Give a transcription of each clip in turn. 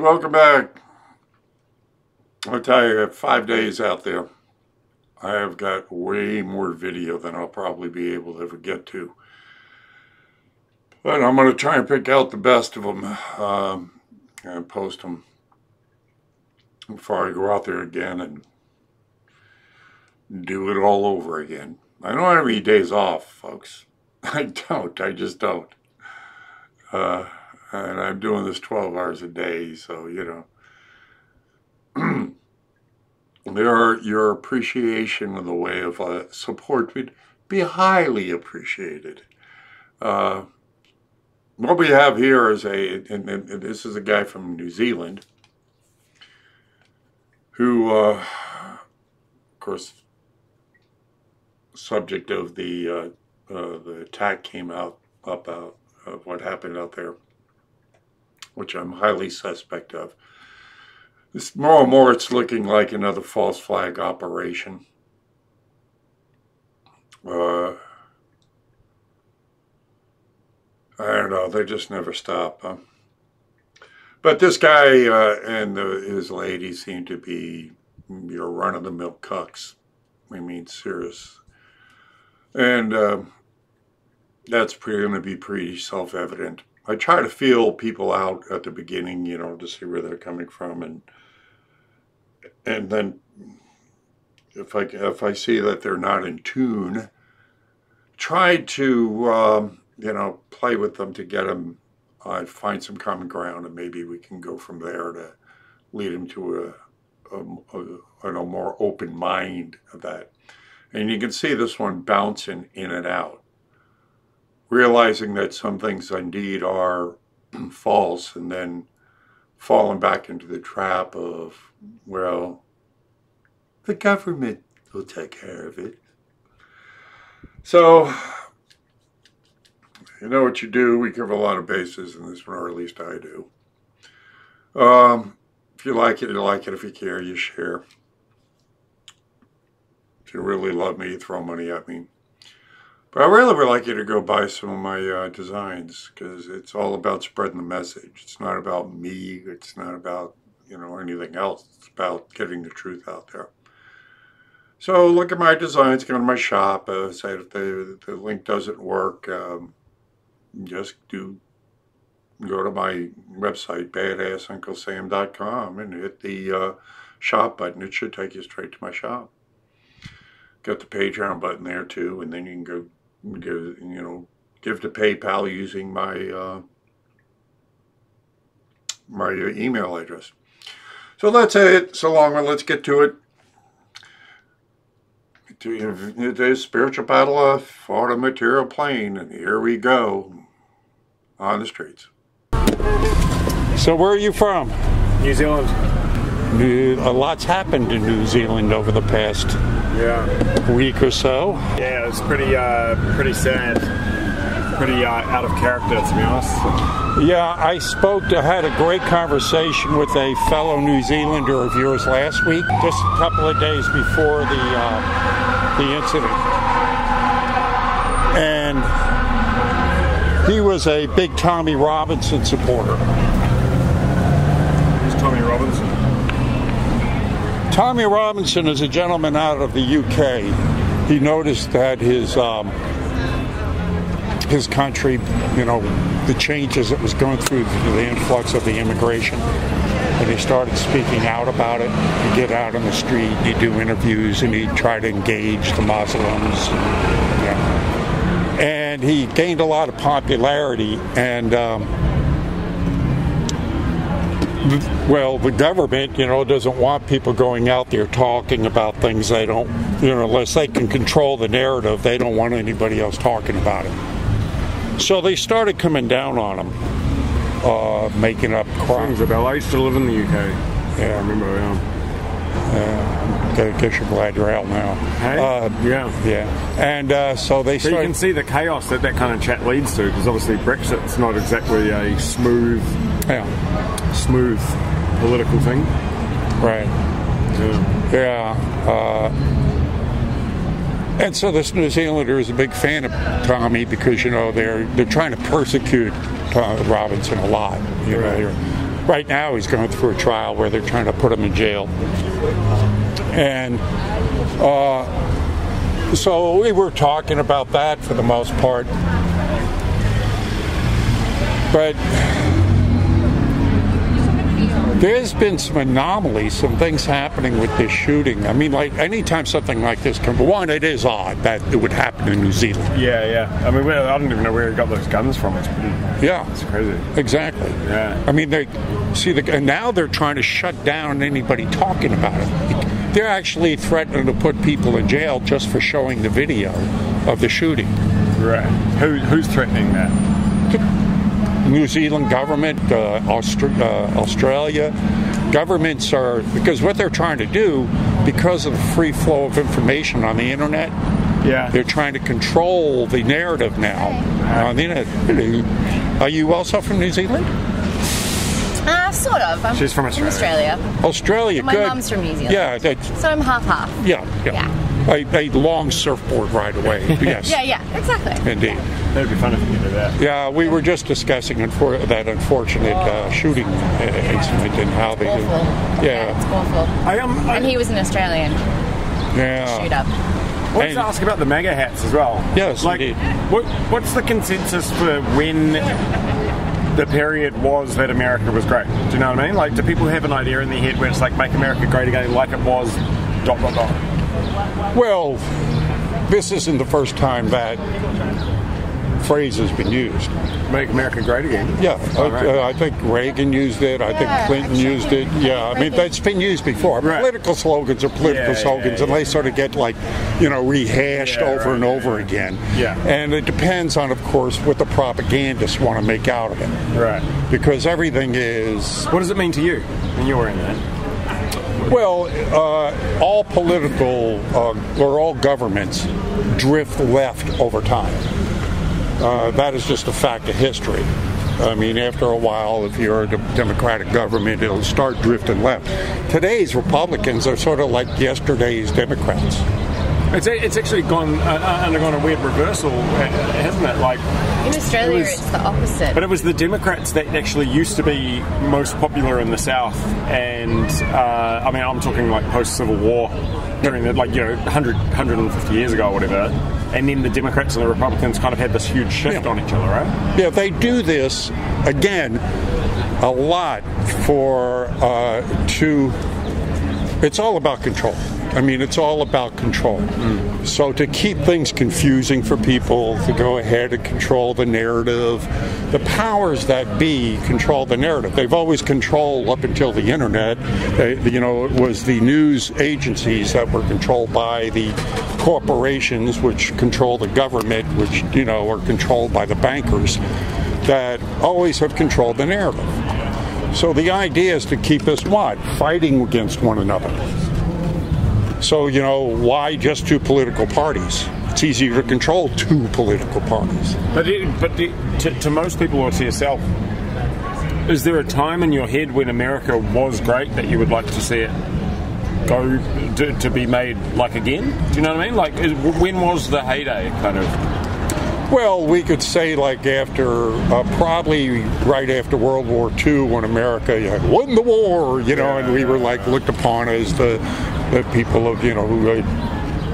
welcome back. I'll tell you, 5 days out there, I have got way more video than I'll probably be able to ever get to. But I'm going to try and pick out the best of them and post them before I go out there again and do it all over again. I don't have any days off, folks. I don't. I just don't. And I'm doing this 12 hours a day, so, you know. Your appreciation of the way of support would be highly appreciated. What we have here is and this is a guy from New Zealand who, of course, subject of the attack came up of what happened out there, which I'm highly suspect of. More and more it's looking like another false flag operation. I don't know, they just never stop. Huh? But this guy and his lady seem to be your run-of-the-mill cucks. I mean, serious. And that's going to be pretty self-evident. I try to feel people out at the beginning, you know, to see where they're coming from, and then if I see that they're not in tune, try to you know, play with them to get them find some common ground, and maybe we can go from there to lead them to a more open mind of that. And you can see this one bouncing in and out, realizing that some things indeed are false, and then falling back into the trap of, well, the government will take care of it. So, you know what you do. We cover a lot of bases in this one, or at least I do. If you like it, you like it. If you care, you share. If you really love me, you throw money at me. But I really would like you to go buy some of my designs, because it's all about spreading the message. It's not about me. It's not about, you know, anything else. It's about getting the truth out there. So look at my designs, go to my shop. Say if the link doesn't work, just go to my website, badassunclesam.com, and hit the shop button. It should take you straight to my shop. Got the Patreon button there too, and then you can go give to PayPal using my my email address. So that's it. So long, let's get to it. Today's spiritual battle fought a material plane, and here we go on the streets. So where are you from? New Zealand. A lot's happened in New Zealand over the past week or so. Yeah, it's pretty sad. Pretty out of character, to be honest. Yeah, I had a great conversation with a fellow New Zealander of yours last week, just a couple of days before the incident. And he was a big Tommy Robinson supporter. Who's Tommy Robinson? Tommy Robinson is a gentleman out of the UK. He noticed that his country, you know, the changes that was going through, the influx of the immigration, and he started speaking out about it. He'd get out on the street, he'd do interviews, and he'd try to engage the Muslims. And he gained a lot of popularity, and well, the government, you know, doesn't want people going out there talking about things they don't, you know, unless they can control the narrative, they don't want anybody else talking about it. So they started coming down on him, making up crimes. I used to live in the UK. Yeah. I remember, I guess you're glad you're out now. Hey? Yeah. And so they started... So you can see the chaos that kind of chat leads to, because obviously Brexit's not exactly a smooth political thing. Right. And so this New Zealander is a big fan of Tommy because, you know, they're trying to persecute Robinson a lot. You know, right now he's going through a trial where they're trying to put him in jail. And so we were talking about that for the most part. But there's been some anomalies, some things happening with this shooting. I mean, like, anytime something like this comes, one, it is odd that it would happen in New Zealand. Yeah. I mean, I don't even know where he got those guns from. It's pretty. Yeah, it's crazy. Exactly. Yeah. I mean, and now they're trying to shut down anybody talking about it. They're actually threatening to put people in jail just for showing the video of the shooting. Right. Who's threatening that? New Zealand government, Australia. Governments are, because what they're trying to do, because of the free flow of information on the internet, they're trying to control the narrative now on the internet. Are you also from New Zealand? Sort of. She's from Australia. Australia, my good. My mum's from New Zealand. Yeah. So I'm half-half. Yeah. A long surfboard ride away. Yes. Yeah, exactly. Indeed. That'd be fun if you could do that. Yeah, we were just discussing that unfortunate shooting incident and how they. Awful. Yeah, it's awful. And he was an Australian. Yeah. Shooter. I wanted to ask about the MAGA hats as well. Yes, indeed. What's the consensus for when the period was that America was great? Do you know what I mean? Like, do people have an idea in their head where it's like, make America great again like it was ... Well, this isn't the first time that phrase has been used. Make America great again? Yeah, I think Reagan used it. I think Clinton used it. Yeah, I mean, that's been used before. Right. Political slogans are political slogans, and they sort of get, like, rehashed over and over again. Yeah. And it depends on, of course, what the propagandists want to make out of it. Right. Because everything is... What does it mean to you when you were in that? Well, all political or all governments drift left over time. That is just a fact of history. I mean, after a while, if you're a Democratic government, it'll start drifting left. Today's Republicans are sort of like yesterday's Democrats. It's actually undergone a weird reversal, hasn't it? Like, in Australia, it's the opposite. But it was the Democrats that actually used to be most popular in the South, and I mean, I'm talking like post-Civil War, during the 150 years ago or whatever. And then the Democrats and the Republicans kind of had this huge shift on each other, right? Yeah, they do this again a lot it's all about control. I mean, it's all about control. So to keep things confusing for people, to go ahead and control the narrative, the powers that be control the narrative. They've always controlled up until the internet. It was the news agencies that were controlled by the corporations, which control the government, which, are controlled by the bankers, that always have controlled the narrative. So the idea is to keep us fighting against one another. So, why just two political parties? It's easier to control two political parties. But to most people or to yourself, is there a time in your head when America was great that you would like to see it go to be made like again? Do you know what I mean? Like, when was the heyday, kind of? Well, we could say like after, probably right after World War II, when America won the war, and we were like looked upon as the people of, who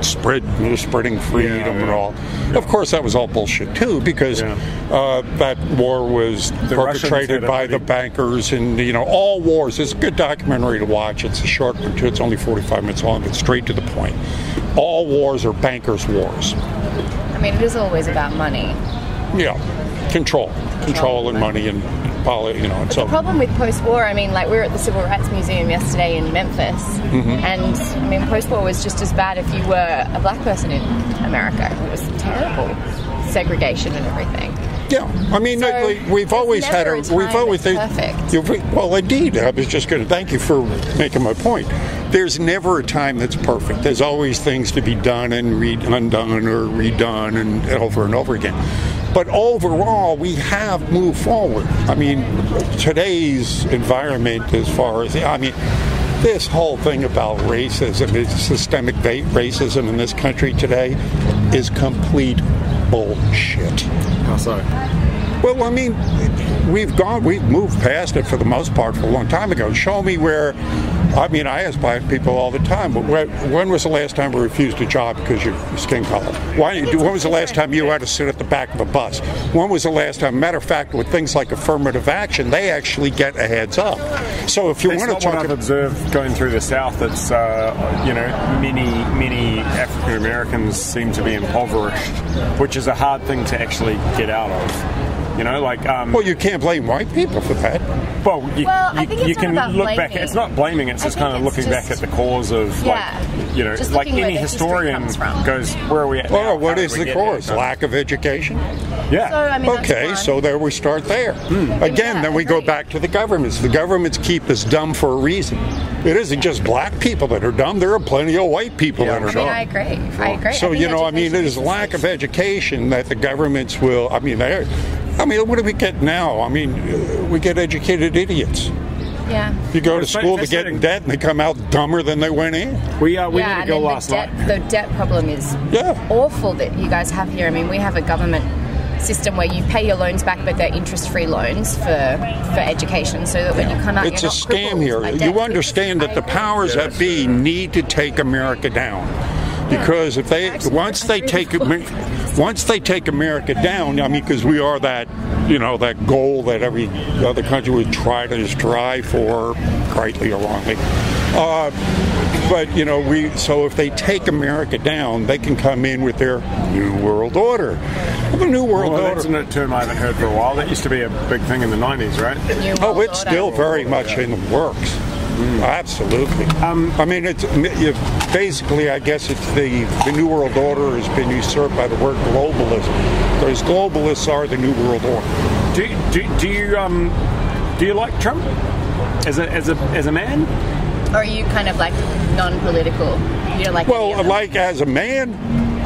spreading freedom and all. Of course, that was all bullshit too, because that war was perpetrated by the bankers, and all wars. It's a good documentary to watch. It's a short one too. It's only 45 minutes long, but straight to the point. All wars are bankers' wars. I mean, it is always about money. Yeah, control and money and and so. The problem with post-war, I mean, like we were at the Civil Rights Museum yesterday in Memphis, and I mean, post-war was just as bad if you were a black person in America. It was terrible, segregation and everything. Yeah, I mean, So, we've always had never a time that's perfect. Well, indeed, I was just going to thank you for making my point. There's never a time that's perfect. There's always things to be done and undone or redone and over again. But overall, we have moved forward. I mean, today's environment, as far as this whole thing about racism, systemic racism in this country today, is complete bullshit. How so? Well, I mean, we've moved past it for the most part for a long time ago. Show me where. I mean, I ask black people all the time, but when was the last time we refused a job because of your skin color? When was the last time you had to sit at the back of a bus? When was the last time? Matter of fact, with things like affirmative action, they actually get a heads up. So if you want to talk, what I've observed going through the South, it's many African Americans seem to be impoverished, which is a hard thing to actually get out of. Well, you can't blame white people for that. Well, I think you can look blaming. back. It's not blaming. It's just kind of looking back at the cause of, like any historian goes, where are we at now? Well, what is the cause? Lack of education? Yeah. So, I mean, okay, so there we start there. Again, then we go back to the governments. The governments keep us dumb for a reason. It isn't just black people that are dumb. There are plenty of white people that are dumb. I agree. So, there's a lack of education that the governments will, what do we get now? We get educated idiots. Yeah. You go to school to get in debt and they come out dumber than they went in. We had to go last night. The debt problem is awful that you guys have here. I mean, we have a government system where you pay your loans back, but they're interest-free loans for education, so that when you come out, it's a scam here. You understand that the powers that be need to take America down, because if they once they take America down, because we are that that goal that every other country would try to strive for, rightly or wrongly. So if they take America down, they can come in with their New World Order. The New World Order. That's a term I haven't heard for a while. That used to be a big thing in the 90s, right? It's still very much in the works. Absolutely. It's basically, I guess it's the New World Order has been usurped by the word globalism. Because globalists are the New World Order. Do you like Trump as a man? Or are you kind of like non-political? You don't like? Well, like as a man,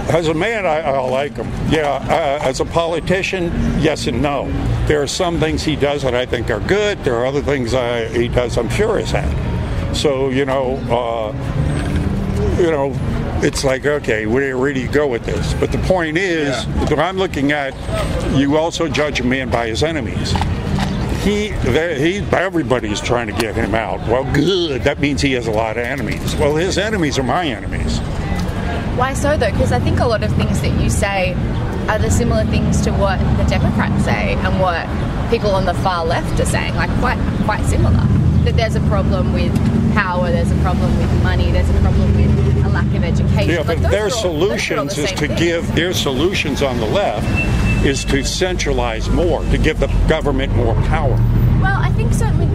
I like him. Yeah, as a politician, yes and no. There are some things he does that I think are good. There are other things he does I'm furious at. So it's like, okay, where do you go with this? But the point is, that I'm looking at, you also judge a man by his enemies. Everybody's trying to get him out. Well, good. That means he has a lot of enemies. Well, his enemies are my enemies. Why so, though? Because I think a lot of things that you say are the similar things to what the Democrats say and what people on the far left are saying, like quite similar. That there's a problem with power, there's a problem with money, there's a problem with a lack of education. Yeah, but their solutions their solutions on the left is to centralize more, to give the government more power. Well, I think certainly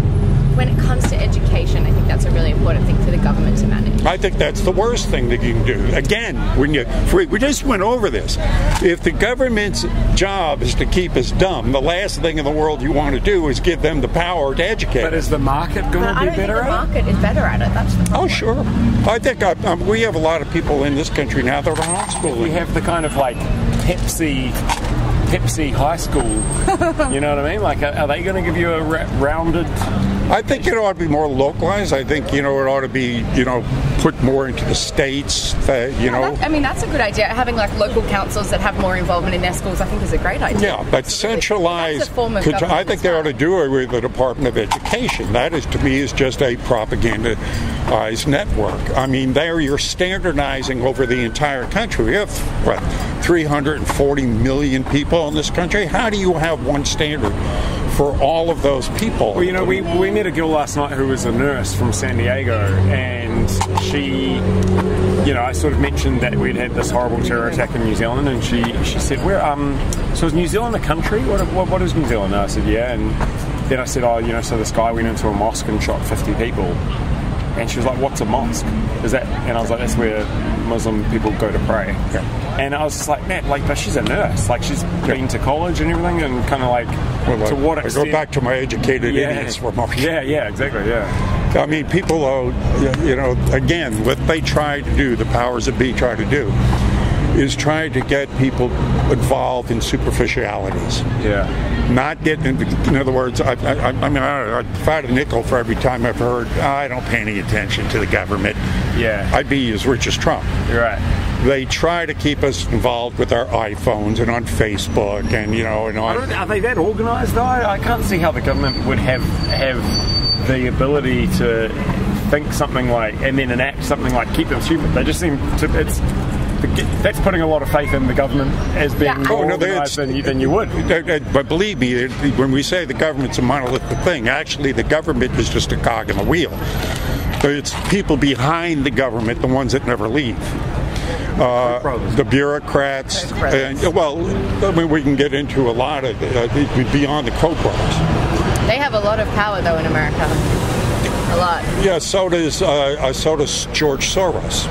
when it comes to education, I think that's a really important thing for the government to manage. I think that's the worst thing that you can do. Again, we just went over this. If the government's job is to keep us dumb, the last thing in the world you want to do is give them the power to educate. But is the market going to be better at it? I don't think the market is better at it. That's the problem. Oh, sure. I think we have a lot of people in this country now that are homeschooling. We have the kind of like Pepsi high school. You know what I mean? Like, are they going to give you a rounded? I think it ought to be more localized. I think, it ought to be, put more into the states. That's a good idea. Having like local councils that have more involvement in their schools, I think, is a great idea. Yeah, but centralized. I think they ought to do it with the Department of Education. That is, to me, is just a propagandized network. You're standardizing over the entire country. We have 340 million people in this country. How do you have one standard for all of those people? Well, we met a girl last night who was a nurse from San Diego, and she, I sort of mentioned that we'd had this horrible terror attack in New Zealand, and she said, so is New Zealand a country? What is New Zealand? And I said, yeah, and then I said, so this guy went into a mosque and shot 50 people. And she was like, what's a mosque? Is that? And I was like, that's where Muslim people go to pray. Yeah. And I was just like, man, but she's a nurse. Like, she's been to college and everything, and kind of like, to what extent? I go back to my educated idiots remark. Yeah, exactly, yeah. People, again, what they try to do, the powers that be try to do, is trying to get people involved in superficialities. Yeah. Not getting into, in other words, I mean, I'd fight a nickel for every time I've heard, I don't pay any attention to the government. Yeah. I'd be as rich as Trump. You're right. They try to keep us involved with our iPhones and on Facebook and, you know, and on. Are they that organised though? I can't see how the government would have the ability to think something like, and then enact something like keep them stupid. They just seem to, that's putting a lot of faith in the government as being more organised than you would. But believe me, when we say the government's a monolithic thing, actually the government is just a cog in the wheel. It's people behind the government, the ones that never leave. The bureaucrats, and, well, I mean, we can get into a lot of beyond the Koch brothers. They have a lot of power, though, in America. A lot. Yeah, so does George Soros.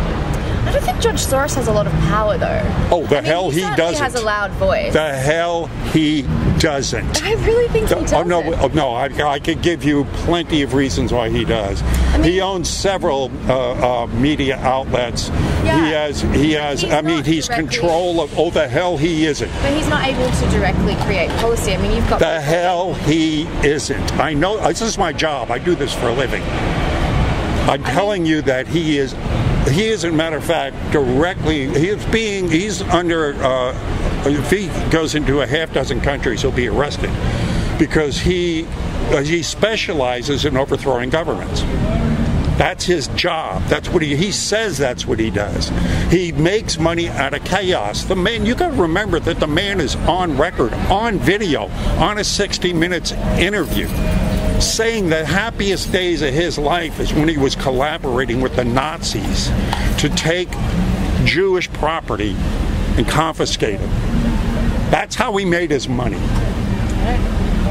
I don't think George Soros has a lot of power, though. Oh, hell he doesn't. He has a loud voice. The hell he doesn't. I really think he doesn't. Oh, no, I could give you plenty of reasons why he does. I mean, he owns several media outlets. Yeah, he has. I mean, he's control of. Oh, the hell he isn't. But he's not able to directly create policy. I mean, you've got. The hell he isn't. I know. This is my job. I do this for a living. I'm telling you that he is. He is, as a matter of fact, directly. He's under. If he goes into a half dozen countries, he'll be arrested because he specializes in overthrowing governments. That's his job. That's what he says. That's what he does. He makes money out of chaos. The man. You got to remember that the man is on record, on video, on a 60 Minutes interview, saying the happiest days of his life is when he was collaborating with the Nazis to take Jewish property and confiscate it. That's how he made his money.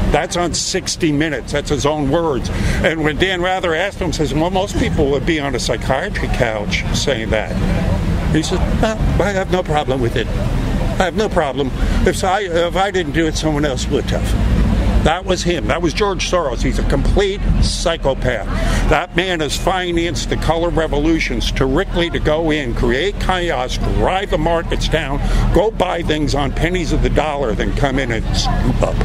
That's on 60 Minutes. That's his own words. And when Dan Rather asked him, says, well, most people would be on a psychiatry couch saying that. He said, well, I have no problem with it. I have no problem. If I didn't do it, someone else would have. That was him. That was George Soros. He's a complete psychopath. That man has financed the color revolutions strictly to go in, create chaos, drive the markets down, go buy things on pennies of the dollar, then come in and scoop up.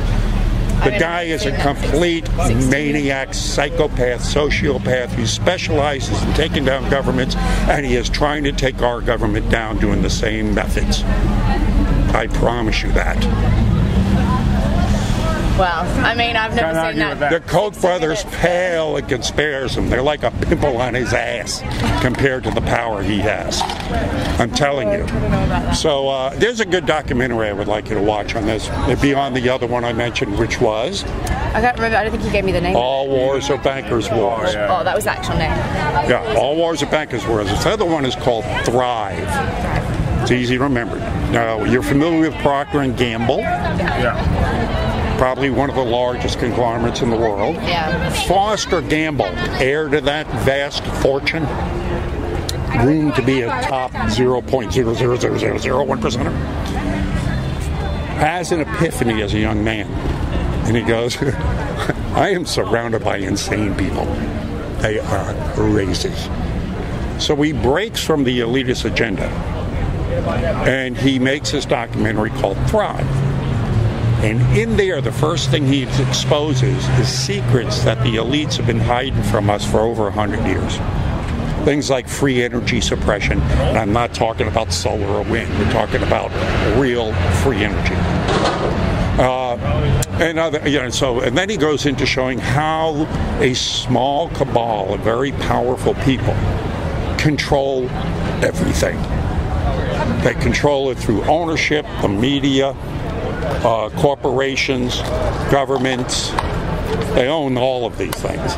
The guy is a complete maniac, psychopath, sociopath who specializes in taking down governments, and he is trying to take our government down doing the same methods. I promise you that. Well, I mean, I've never seen that. The Koch brothers pale in comparison. They're like a pimple on his ass compared to the power he has. I'm telling you. So there's a good documentary I would like you to watch on this, beyond the other one I mentioned, which was? I can't remember. I don't think you gave me the name. All Wars Are Bankers' Wars. Oh, that was the actual name. Yeah, All Wars Are Bankers' Wars. This other one is called Thrive. It's easy to remember. Now, you're familiar with Procter & Gamble? Yeah. Probably one of the largest conglomerates in the world. Yeah. Foster Gamble, heir to that vast fortune, room to be a top 0.00001%er, has an epiphany as a young man. And he goes, I am surrounded by insane people. They are crazy. So he breaks from the elitist agenda, and he makes his documentary called Thrive. And in there, the first thing he exposes is secrets that the elites have been hiding from us for over 100 years. Things like free energy suppression. And I'm not talking about solar or wind. We're talking about real free energy. And then he goes into showing how a small cabal of very powerful people control everything. They control it through ownership, the media, corporations, governments. They own all of these things.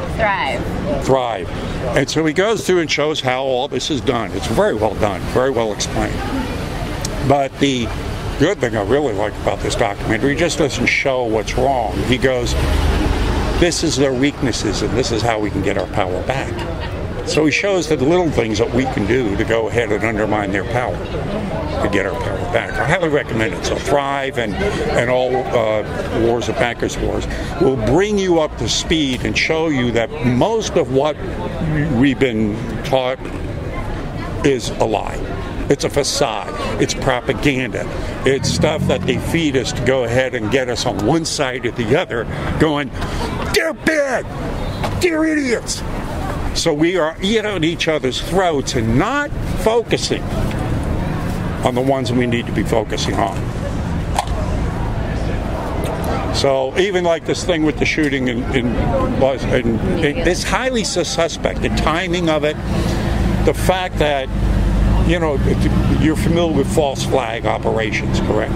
Thrive. And so he goes through and shows how all this is done. It's very well done, very well explained. But the good thing I really like about this documentary, he just doesn't show what's wrong. He goes, this is their weaknesses, and this is how we can get our power back. So he shows the little things that we can do to go ahead and undermine their power, to get our power back. I highly recommend it. So Thrive and All Wars of Bankers' Wars will bring you up to speed and show you that most of what we've been taught is a lie. It's a facade. It's propaganda. It's stuff that they feed us to go ahead and get us on one side or the other, going, they're bad, they're idiots. So we are eating each other's throats and not focusing on the ones we need to be focusing on. So even like this thing with the shooting in it's highly suspect. The timing of it, the fact that, you know, you're familiar with false flag operations, correct?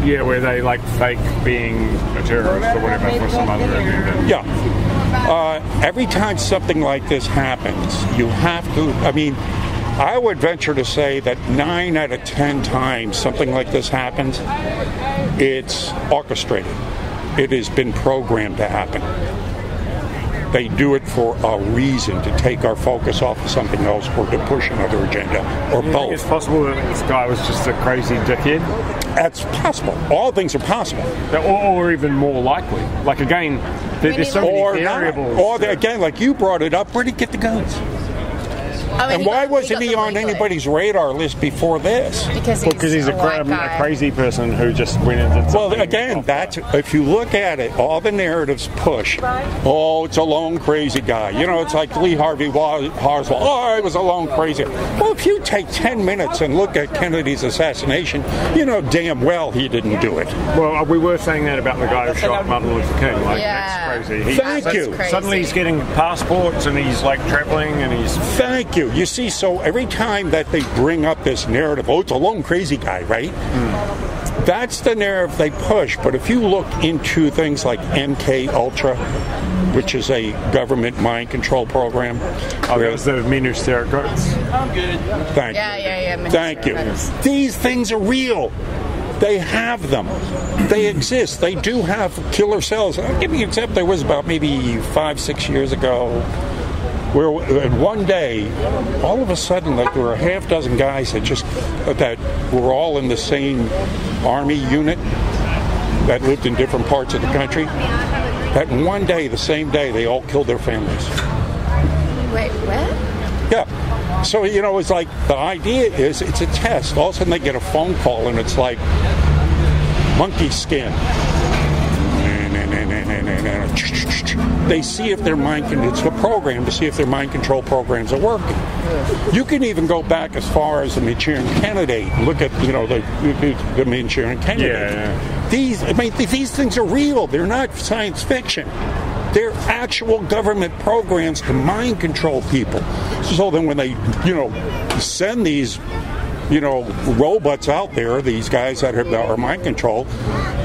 Yeah, where they like fake being a terrorist or whatever for some other agenda. Yeah. Every time something like this happens, you have to, I mean, I would venture to say that 9 out of 10 times something like this happens, it's orchestrated. It has been programmed to happen. They do it for a reason, to take our focus off of something else or to push another agenda, or both. It's possible that this guy was just a crazy dickhead? That's possible. All things are possible. Or even more likely. Like, again, there's so many variables. Or again, like you brought it up, where'd he get the guns? I mean, and why wasn't he on anybody's radar list before this? Because he's a crazy person who just went into something. Well, again, that's, if you look at it, all the narratives push, oh, it's a lone crazy guy. You know, it's like Lee Harvey Oswald. Oh, it was a lone crazy. Well, if you take 10 minutes and look at Kennedy's assassination, you know damn well he didn't do it. Well, we were saying that about the guy who shot Martin Luther King. Like, that's crazy. Thank you. Suddenly he's getting passports and he's like traveling and he's... Thank you. You see, so every time that they bring up this narrative, oh, it's a lone crazy guy, right? That's the narrative they push. But if you look into things like MK Ultra, which is a government mind control program. Oh, there's the Minus Goats. I'm good. Thank you. Yeah. Thank you. These things are real. They have them. They exist. They do have killer cells. I'll give you an example. There was about maybe 5-6 years ago, where one day, all of a sudden, like there were a half dozen guys that were all in the same army unit that lived in different parts of the country. That one day, the same day, they all killed their families. Wait, what? Yeah. So, you know, it's like the idea is it's a test. All of a sudden they get a phone call and it's like monkey skin. They see if their it's a program to see if their mind control programs are working. You can even go back as far as the Manchurian Candidate. Look at, you know, the Manchurian Candidate. Yeah. These things are real. They're not science fiction. They're actual government programs to mind control people. So then when they, you know, send these, you know, robots out there, these guys that are mind controlled,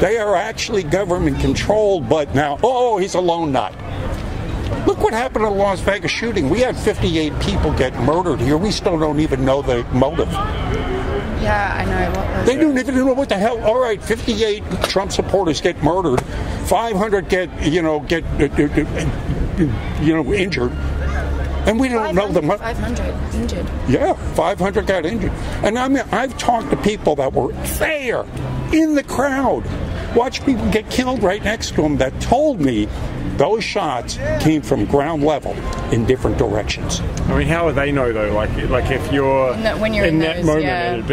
they are actually government controlled, but now, oh, he's a lone nut. Look what happened in the Las Vegas shooting. We had 58 people get murdered here. We still don't even know the motive. Yeah, I know. They don't even know what the hell. All right, 58 Trump supporters get murdered. 500 get injured. And we don't know the... 500 injured. Yeah, 500 got injured. And I mean, I've talked to people that were there in the crowd, watched people get killed right next to them, that told me those shots came from ground level in different directions. I mean, how would they know though? Like if you're when you're in that those, moment, yeah. there'd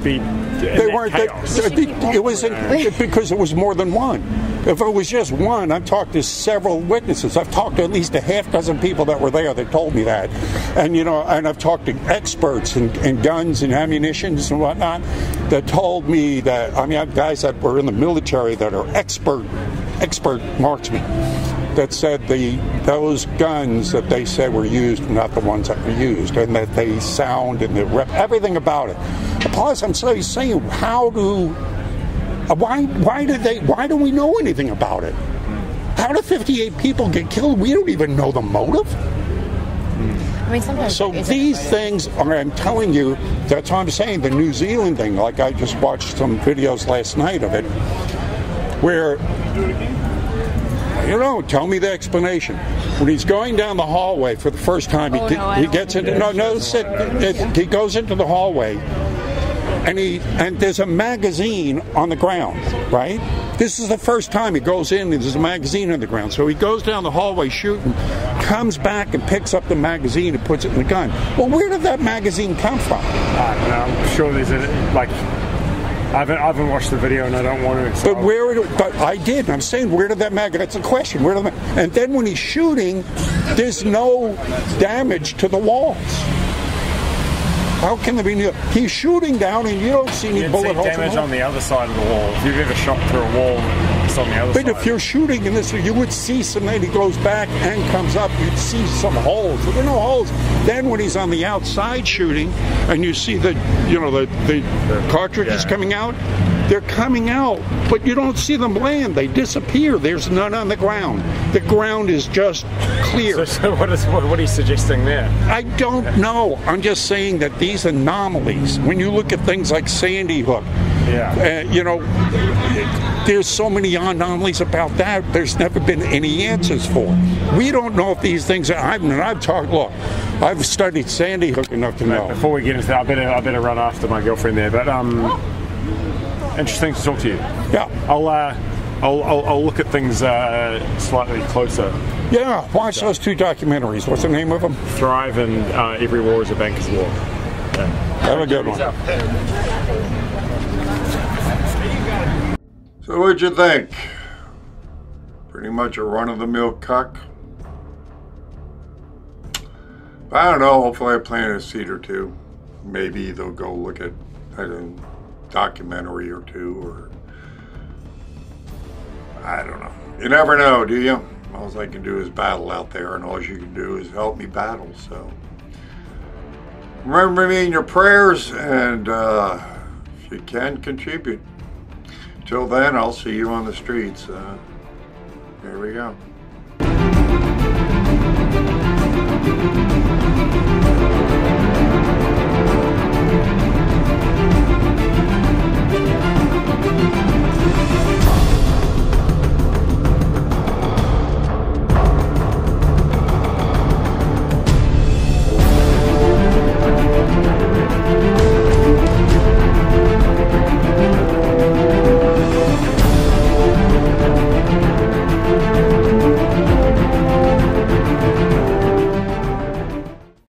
be they weren't. It wasn't because it was more than one. If it was just one, I've talked to several witnesses. I've talked to at least a half dozen people that were there that told me that, and you know, and I've talked to experts in guns and ammunitions and whatnot that told me that. I mean, I have guys that were in the military that are expert marksmen that said those guns that they said were used were not the ones that were used, and that they sound and everything about it. Plus, I'm saying, why don't we know anything about it? How do 58 people get killed? We don't even know the motive. I mean, sometimes. So these things are, I'm telling you, that's what I'm saying, the New Zealand thing. Like I just watched some videos last night of it, where, you know, tell me the explanation. When he's going down the hallway for the first time, he gets into, he goes into the hallway, and there's a magazine on the ground, right? This is the first time he goes in, and there's a magazine on the ground. So he goes down the hallway shooting, comes back and picks up the magazine and puts it in the gun. Well, where did that magazine come from? I'm sure there's like, I haven't watched the video and I don't want to. So. But I did. I'm saying, where did that magazine? That's a question. Where did and then when he's shooting, there's no damage to the walls. How can there be no? He's shooting down and you don't see any bullet holes. Damage on the other side of the wall. If you've ever shot through a wall, it's on the other side. But if you're shooting in this, you would see some. Then he goes back and comes up. You'd see some holes. There were no holes. Then when he's on the outside shooting, and you see the cartridges coming out, they're coming out, but you don't see them land. They disappear. There's none on the ground. The ground is just clear. So what are you suggesting there? I don't know. I'm just saying that these anomalies, when you look at things like Sandy Hook, there's so many anomalies about that. There's never been any answers for. We don't know if these things are. I've studied Sandy Hook enough to know. Before we get into that, I better run after my girlfriend there. But interesting to talk to you. Yeah. I'll look at things slightly closer. Yeah, watch those two documentaries. What's the name of them? Thrive and Every War is a Banker's War. Yeah. Have a good one. So what'd you think? Pretty much a run-of-the-mill cuck? I don't know. Hopefully I plant a seed or two. Maybe they'll go look at a documentary or two, or I don't know. You never know, do you? All I can do is battle out there, and all you can do is help me battle. So remember me in your prayers, and if you can, contribute. Till then, I'll see you on the streets. There we go.